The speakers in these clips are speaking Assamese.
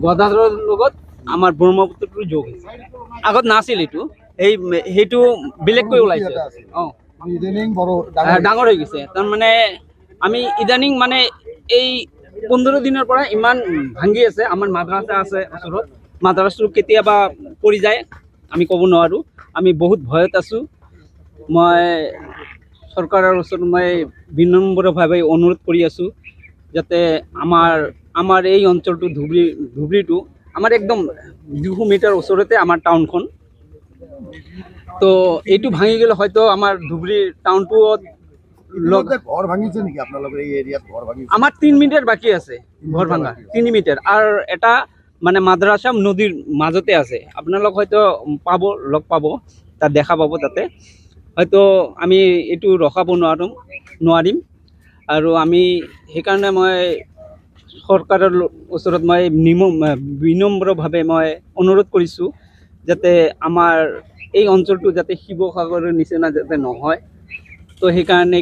গদাধৰৰ লগত আমাৰ ব্ৰহ্মপুত্ৰটো যোগ হৈছে। আগত নাছিল সেইটো বেলেগকৈ ওলাইছে। ডাঙৰ হৈ গৈছে। তাৰমানে আমি ইদানিং মানে এই 15 দিনৰ পৰা ইমান ভাঙি আছে। আমাৰ মাদ্ৰাছা আছে ওচৰত, মাদ্ৰাছাটো কেতিয়াবা পৰি যায় আমি ক'ব নোৱাৰোঁ। আমি বহুত ভয়ত আছোঁ। মই চৰকাৰৰ ওচৰত মই বিনম্ৰভাৱে অনুৰোধ কৰি আছোঁ যাতে আমাৰ এই অঞ্চলটো ধুবুৰীটো আমাৰ একদম 200 মিটাৰ ওচৰতে আমাৰ টাউনখন। তো এইটো ভাঙি গ'লে হয়তো আমাৰ ধুবুৰী টাউনটোত ঘৰ ভাঙিছে নেকি আপোনালোকৰ এই এৰিয়াত? ঘৰ ভাঙিছে আমাৰ 3 মিটাৰ বাকী আছে ঘৰ ভাঙা, 3 মিটাৰ। আৰু এটা মানে মাদ্ৰাছা নদীৰ মাজতে আছে। আপোনালোক হয়তো লগ পাব, তাত দেখা পাব। তাতে হয়তো আমি এইটো ৰখাব নোৱাৰিম। আৰু আমি সেইকাৰণে মই চৰকাৰৰ ওচৰত মই বিনম্ৰভাৱে মই অনুৰোধ কৰিছোঁ যাতে আমাৰ এই অঞ্চলটো যাতে শিৱসাগৰৰ নিচিনা যাতে নহয়। তো সেইকাৰণে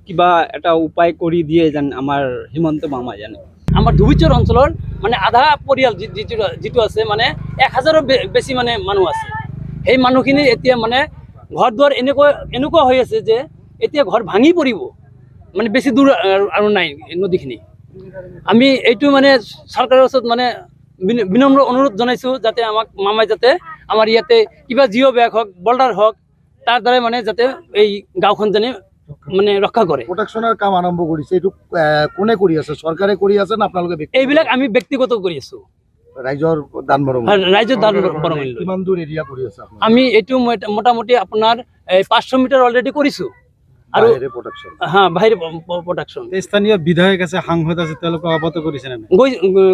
কিবা এটা উপায় কৰি দিয়ে যেন আমাৰ হিমন্ত মামা জানে। আমাৰ ধুবুৰী অঞ্চলৰ মানে আধা পৰিয়াল যিটো আছে মানে 1000ৰো বেছি মানে মানুহ আছে। সেই মানুহখিনি এতিয়া মানে ঘৰ দুৱাৰ এনেকুৱা হৈ আছে যে এতিয়া ঘৰ ভাঙি পৰিব, মানে বেছি দূৰ আৰু নাই নদীখিনি। আমি এইটো মানে চৰকাৰৰ ওচৰত মানে বিনম্ৰ অনুৰোধ জনাইছোঁ যাতে আমাক মামাই যাতে আমাৰ ইয়াতে কিবা জিঅ' বেগ হওক, বল্ডাৰ হওক, তাৰ দ্বাৰা মানে যাতে এই গাঁওখন যেনে মানে ৰক্ষা কৰে। প্ৰটেকশ্যনৰ কাম আৰম্ভ কৰিছে। এইটো কোনে কৰি আছে? চৰকাৰে কৰি আছে না আপোনালোকে? এইবিলাক আমি ব্যক্তিগত কৰি আছোঁ। ৰাইজৰ দান বৰঙণি কিমান দূৰ এৰিয়া কৰি আছে? আমি এইটো মোটামুটি আপোনাৰ 500 মিটাৰ অলৰেডি কৰিছোঁ। আৰু বাহিৰে প্ৰটেকশ্যন। স্থানীয় বিধায়ক আছে, সাংসদ আছে, তেওঁলোকে অৱগত কৰিছে নে নাই?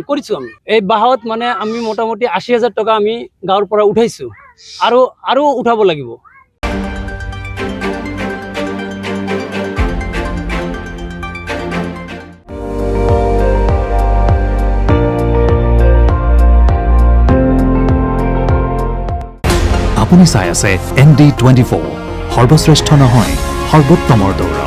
কৰিছোঁ আমি। এই বাহত মানে আমি মোটামুটি 80,000 টকা আমি গাঁৱৰ পৰা উঠাইছোঁ, আৰু উঠাব লাগিব। আপুনি চাই আছে ND24, সৰ্বশ্ৰেষ্ঠ নহয় সৰ্বোত্তমৰ দৌৰ।